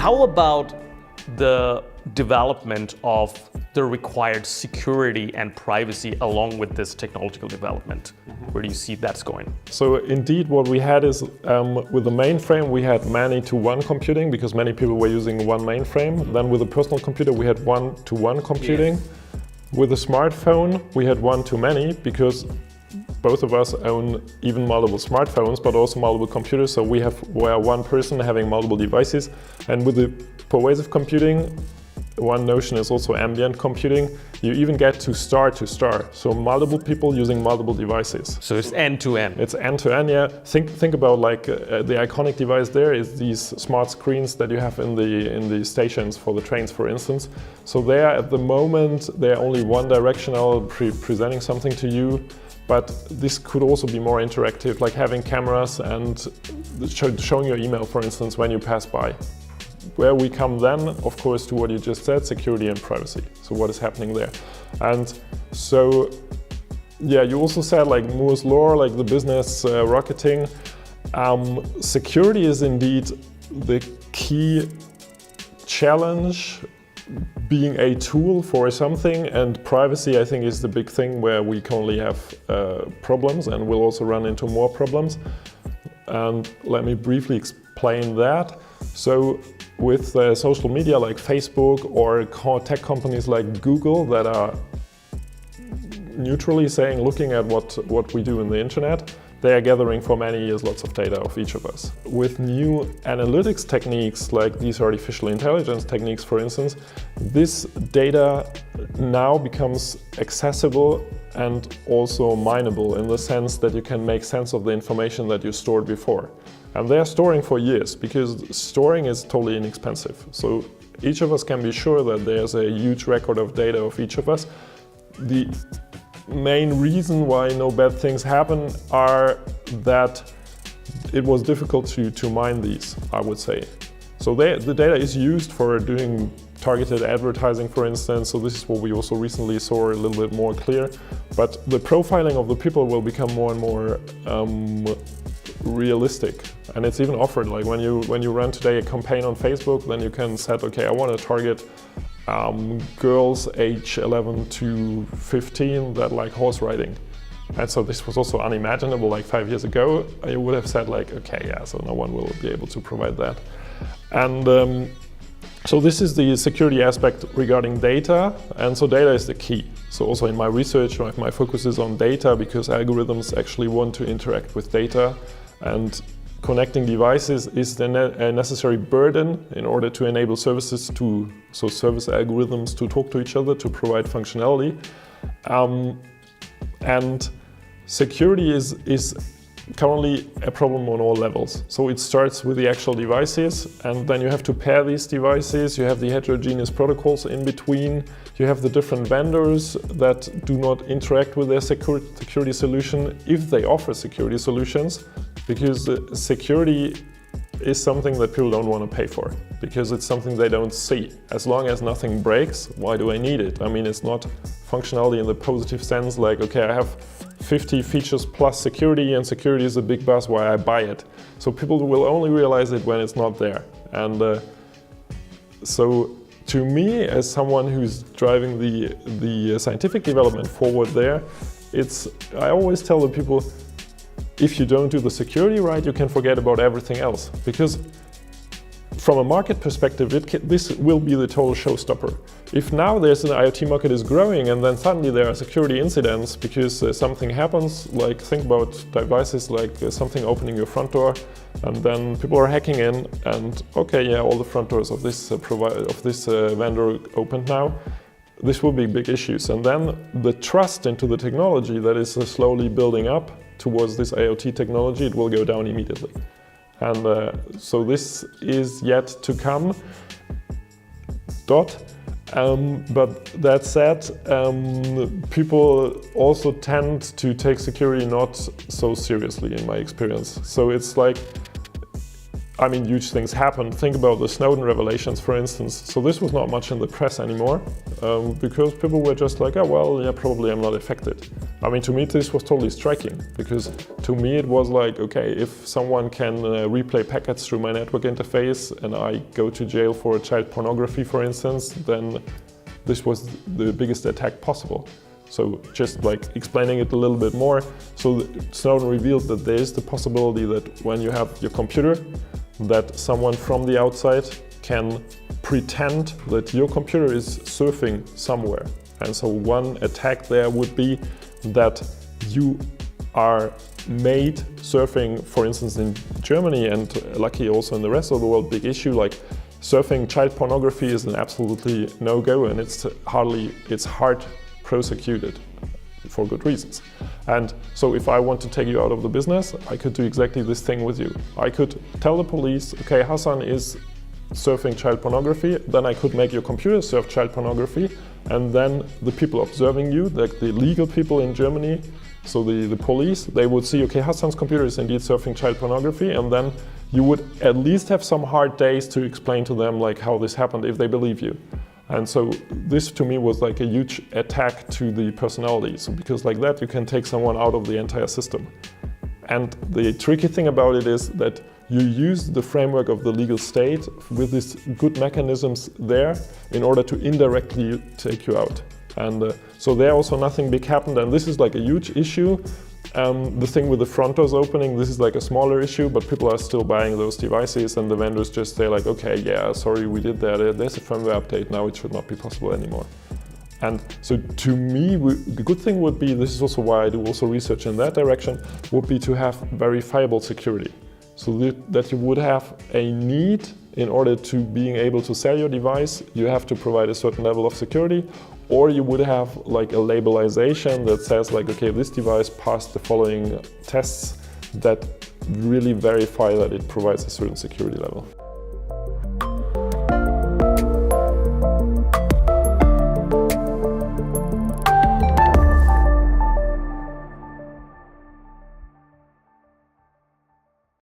How about the development of the required security and privacy along with this technological development? Where do you see that's going? So indeed what we had is, with the mainframe we had many-to-one computing because many people were using one mainframe. Then with a personal computer we had one-to-one computing. Yes. With a smartphone we had one-to-many because both of us own even multiple smartphones but also multiple computers, so we're one person having multiple devices. And with the pervasive computing, one notion is also ambient computing. You even get to star, so multiple people using multiple devices. So it's end-to-end. It's end-to-end, yeah. Think about like the iconic device there is these smart screens that you have in the stations for the trains, for instance. So there at the moment they're only one directional, presenting something to you. But this could also be more interactive, like having cameras and showing your email, for instance, when you pass by. Where we come then, of course, to what you just said, security and privacy. So what is happening there? And so, yeah, you also said like Moore's law, like the business rocketing. Security is indeed the key challenge, being a tool for something, and privacy I think is the big thing where we currently have problems and we'll also run into more problems. And let me briefly explain that. So with social media like Facebook or tech companies like Google that are neutrally saying, looking at what we do in the internet, they are gathering for many years lots of data of each of us. With new analytics techniques like these artificial intelligence techniques, for instance, this data now becomes accessible and also mineable in the sense that you can make sense of the information that you stored before. And they are storing for years because storing is totally inexpensive. So each of us can be sure that there's a huge record of data of each of us. The main reason why no bad things happen are that it was difficult to mine these, I would say. So the data is used for doing targeted advertising, for instance, so this is what we also recently saw a little bit more clear. But the profiling of the people will become more and more realistic. And it's even offered, like when you run today a campaign on Facebook, then you can set, okay, I want to target girls age 11 to 15 that like horse riding. And so this was also unimaginable like 5 years ago. I would have said like, okay, yeah, so no one will be able to provide that. And so this is the security aspect regarding data, and so data is the key. So also in my research, my focus is on data because algorithms actually want to interact with data, and connecting devices is then a necessary burden in order to enable service algorithms to talk to each other, to provide functionality. And security is currently a problem on all levels. So it starts with the actual devices, and then you have to pair these devices, you have the heterogeneous protocols in between, you have the different vendors that do not interact with their security solution if they offer security solutions, because security is something that people don't want to pay for, because it's something they don't see. As long as nothing breaks, why do I need it? I mean, it's not functionality in the positive sense, like, okay, I have 50 features plus security, and security is a big buzz, why I buy it. So people will only realize it when it's not there. And so to me, as someone who's driving the scientific development forward there, I always tell the people, if you don't do the security right, you can forget about everything else. Because from a market perspective, this will be the total showstopper. If now there's an IoT market is growing and then suddenly there are security incidents because something happens, like think about devices like something opening your front door, and then people are hacking in and okay, yeah, all the front doors of this vendor opened now. This will be big issues. And then the trust into the technology that is slowly building up towards this IoT technology, it will go down immediately. And so this is yet to come. But that said, people also tend to take security not so seriously in my experience. So it's like, I mean, huge things happened. Think about the Snowden revelations, for instance. So this was not much in the press anymore because people were just like, oh, well, yeah, probably I'm not affected. I mean, to me, this was totally striking because to me, it was like, okay, if someone can replay packets through my network interface and I go to jail for child pornography, for instance, then this was the biggest attack possible. So just like explaining it a little bit more. So Snowden revealed that there is the possibility that when you have your computer, that someone from the outside can pretend that your computer is surfing somewhere. And so one attack there would be that you are made surfing, for instance, in Germany and luckily also in the rest of the world, big issue like surfing child pornography is an absolutely no-go and it's hard prosecuted for good reasons. And so if I want to take you out of the business, I could do exactly this thing with you. I could tell the police, okay, Hasan is surfing child pornography, then I could make your computer surf child pornography, and then the people observing you, like the legal people in Germany, so the police, they would see, okay, Hasan's computer is indeed surfing child pornography, and then you would at least have some hard days to explain to them like how this happened if they believe you. And so this to me was like a huge attack to the personality. So because like that you can take someone out of the entire system. And the tricky thing about it is that you use the framework of the legal state with these good mechanisms there in order to indirectly take you out. And so there also nothing big happened, and this is like a huge issue. The thing with the front doors opening, this is like a smaller issue, but people are still buying those devices and the vendors just say like, okay, yeah, sorry, we did that, there's a firmware update, now it should not be possible anymore. And so to me, the good thing would be, this is also why I do also research in that direction, would be to have verifiable security. So that you would have a need in order to being able to sell your device, you have to provide a certain level of security, or you would have like a labelization that says like, okay, this device passed the following tests that really verify that it provides a certain security level.